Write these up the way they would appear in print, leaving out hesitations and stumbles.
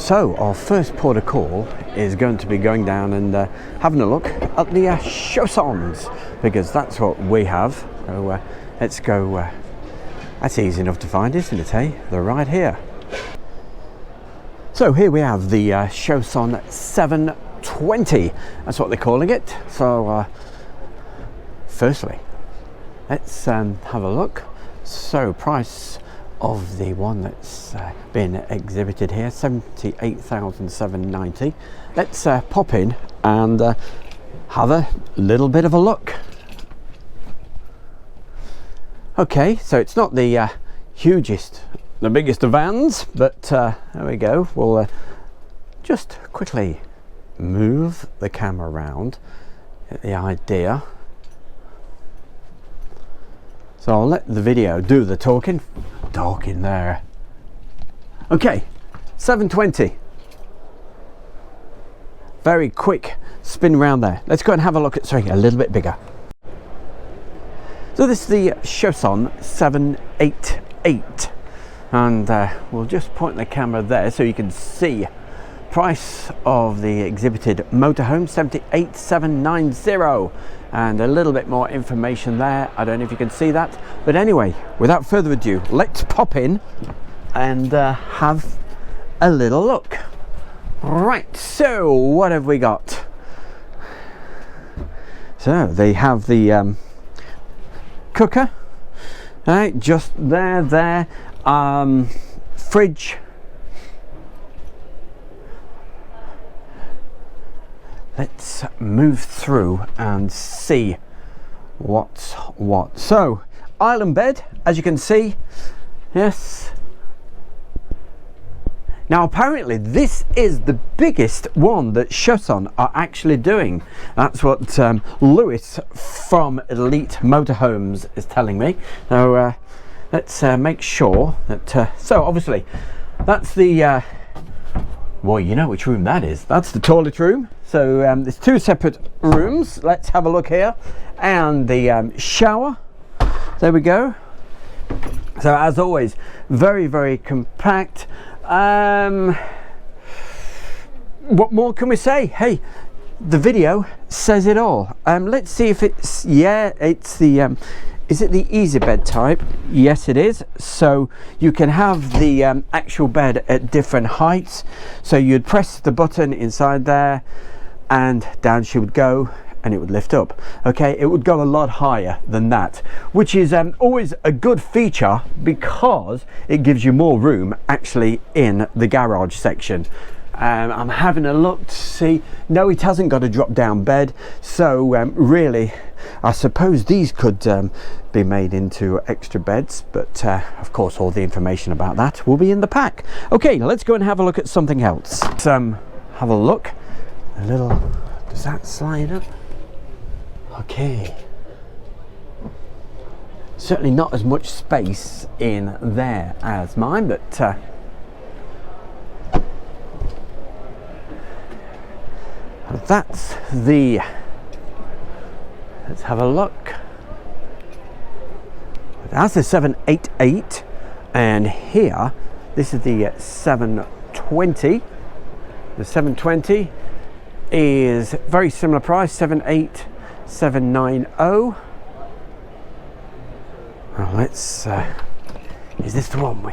So our first port of call is going to be going down and having a look at the Chaussons, because that's what we have. So let's go. That's easy enough to find, isn't it, eh? They're right here. So here we have the Chausson 720. That's what they're calling it. So firstly, let's have a look. So price of the one that's been exhibited here, 78,790. Let's pop in and have a little bit of a look. Okay, so it's not the hugest, the biggest of vans, but there we go. We'll just quickly move the camera around, get the idea. So I'll let the video do the talking there. Okay, 720. Very quick spin around there. Let's go and have a look at something a little bit bigger. So this is the Chausson 788, and we'll just point the camera there so you can see price of the exhibited motorhome, 78,790, and a little bit more information there. I don't know if you can see that, but anyway, without further ado, let's pop in and have a little look. Right, so what have we got? So they have the cooker, right, just there, fridge. Let's move through and see what's what. So island bed, as you can see. Yes. Now apparently this is the biggest one that Chausson are actually doing. That's what Lewis from Elite Motorhomes is telling me. So let's make sure that so obviously that's the well, you know which room that is. That's the toilet room. So there's two separate rooms. Let's have a look here. And the shower. There we go. So as always, very, very compact. What more can we say? Hey, the video says it all. Let's see if it's, yeah, it's the is it the easy bed type? Yes, it is. So you can have the actual bed at different heights. So you'd press the button inside there and down she would go and it would lift up. Okay, it would go a lot higher than that, which is always a good feature because it gives you more room actually in the garage section. I'm having a look to see. No, it hasn't got a drop down bed, so really I suppose these could be made into extra beds, but of course all the information about that will be in the pack. Okay, let's go and have a look at something else. Let's have a look. A little, does that slide up? Okay, certainly not as much space in there as mine, but that's the, let's have a look. That's the 788, and here this is the 720. The 720 is very similar price, 78,790. Well, let's is this the one we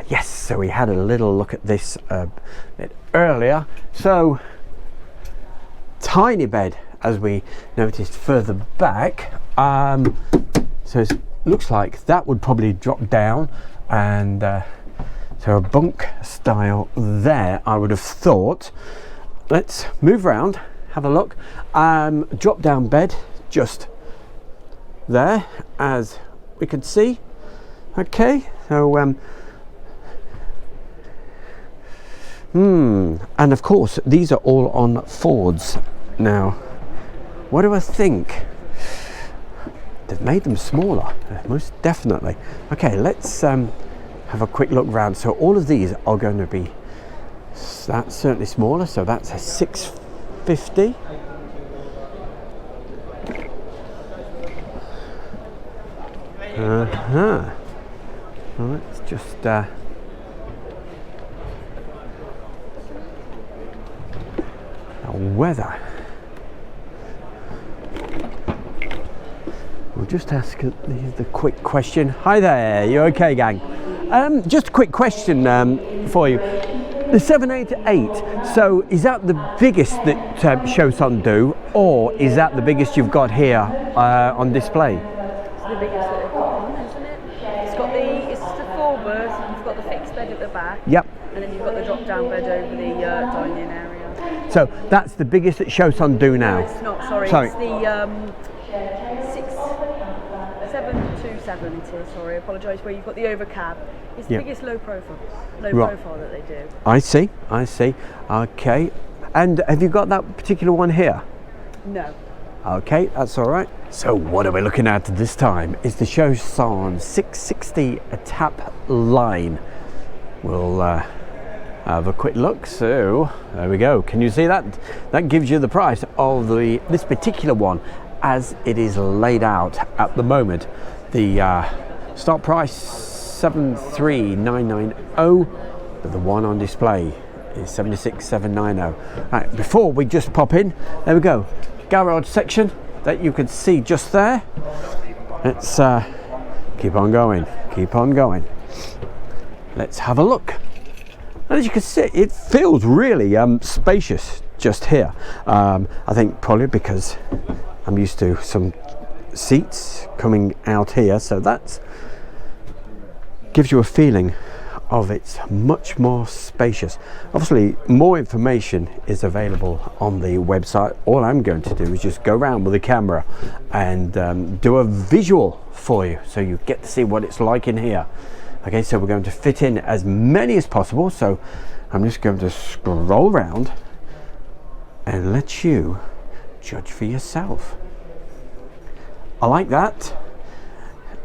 yes, so we had a little look at this a bit earlier. So tiny bed, as we noticed further back. So it looks like that would probably drop down, and so a bunk style there, I would have thought. Let's move around, have a look. Drop down bed just there, as we can see. Okay, so and of course these are all on Fords. Now what do I think? They've made them smaller, most definitely. Okay, let's have a quick look around. So all of these are going to be, that's certainly smaller, so that's a 650. Well, let's just weather. We'll just ask the quick question. Hi there, you okay, gang? Just a quick question for you. The 788, so is that the biggest that Chausson do, or is that the biggest you've got here on display? It's the biggest that they've got on, isn't it? It's the full berth, you've got the fixed bed at the back. Yep. And then you've got the drop down bed over the dining area. So that's the biggest that Chausson do now? No, it's not, sorry. It's the 727 it is, sorry, I apologise, where you've got the overcab. It's the biggest low profile that they do. I see. Okay. And have you got that particular one here? No. Okay, that's all right. So what are we looking at this time? It's the Chausson 660 Etape line. We'll have a quick look. So there we go. Can you see that? That gives you the price of this particular one as it is laid out at the moment. The start price 73,990, but the one on display is 76,790. Right, before we just pop in, there we go, garage section that you can see just there. Let's keep on going. Let's have a look. As you can see, it feels really spacious just here. I think probably because I'm used to some seats coming out here, so that gives you a feeling of it's much more spacious. Obviously more information is available on the website. All I'm going to do is just go around with the camera and do a visual for you, so you get to see what it's like in here. Okay, so we're going to fit in as many as possible, so I'm just going to scroll around and let you judge for yourself. I like that,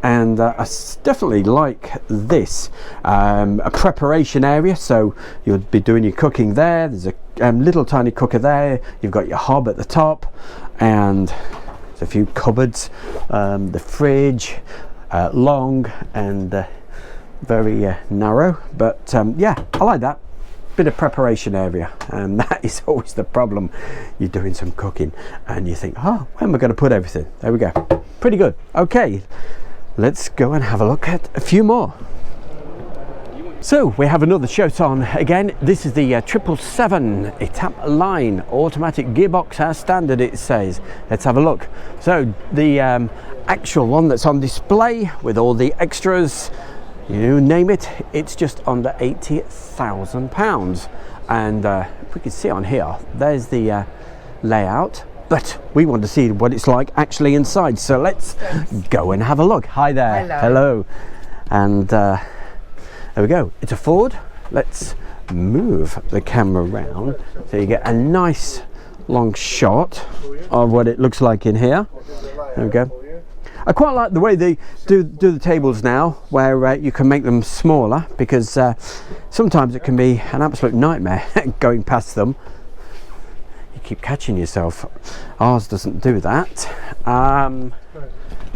and I definitely like this. A preparation area, so you'll be doing your cooking there. There's a little tiny cooker there. You've got your hob at the top, and there's a few cupboards, the fridge, long and very narrow, but yeah, I like that. Bit of preparation area, and that is always the problem. You're doing some cooking and you think, oh, where am I going to put everything? There we go, pretty good. Okay, let's go and have a look at a few more. So we have another Chausson again. This is the 777 Etape line, automatic gearbox as standard, it says. Let's have a look. So the actual one that's on display with all the extras, you name it, it's just under £80,000. And we can see on here, there's the layout, but we want to see what it's like actually inside, so let's go and have a look. Hi there. Hello. And there we go, it's a Ford. Let's move the camera around so you get a nice long shot of what it looks like in here. There we go. I quite like the way they do the tables now, where you can make them smaller, because sometimes it can be an absolute nightmare going past them. You keep catching yourself. Ours doesn't do that.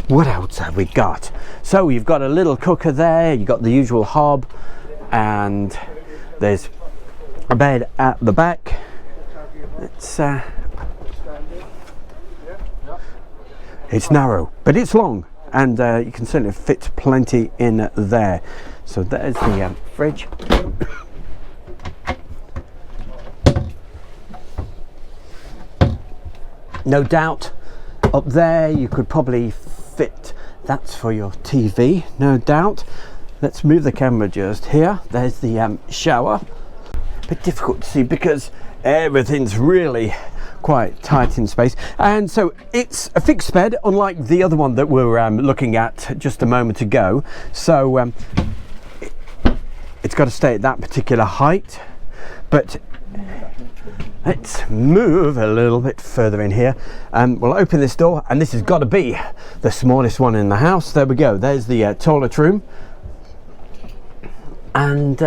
What else have we got? So you've got a little cooker there, you've got the usual hob, and there's a bed at the back. It's narrow, but it's long, and you can certainly fit plenty in there. So there's the fridge. No doubt up there you could probably fit, that's for your TV, no doubt. Let's move the camera just here. There's the shower. A bit difficult to see because everything's really quite tight in space, and so it's a fixed bed, unlike the other one that we're looking at just a moment ago. So it's got to stay at that particular height, but let's move a little bit further in here. We'll open this door, and this has got to be the smallest one in the house. There we go, there's the toilet room, and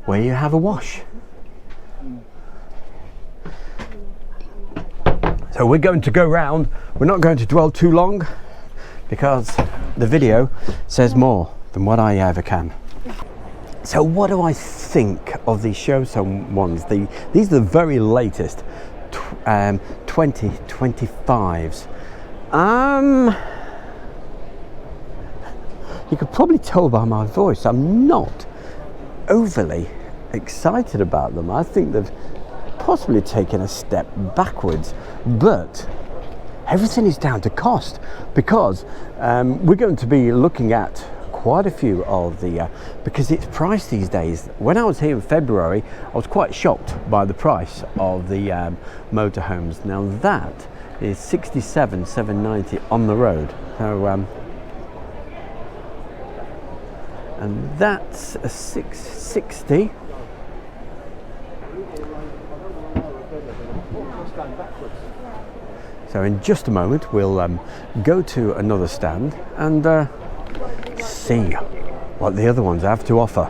where you have a wash. So we're going to go round. We're not going to dwell too long because the video says more than what I ever can. So what do I think of the Chausson ones. These are the very latest 2025s. You could probably tell by my voice I'm not overly excited about them. I think they've possibly taken a step backwards, but everything is down to cost, because we're going to be looking at quite a few of the because it's priced these days. When I was here in February, I was quite shocked by the price of the motorhomes. Now that is 67,790 on the road, so and that's a 660. So in just a moment we'll go to another stand and see what the other ones have to offer.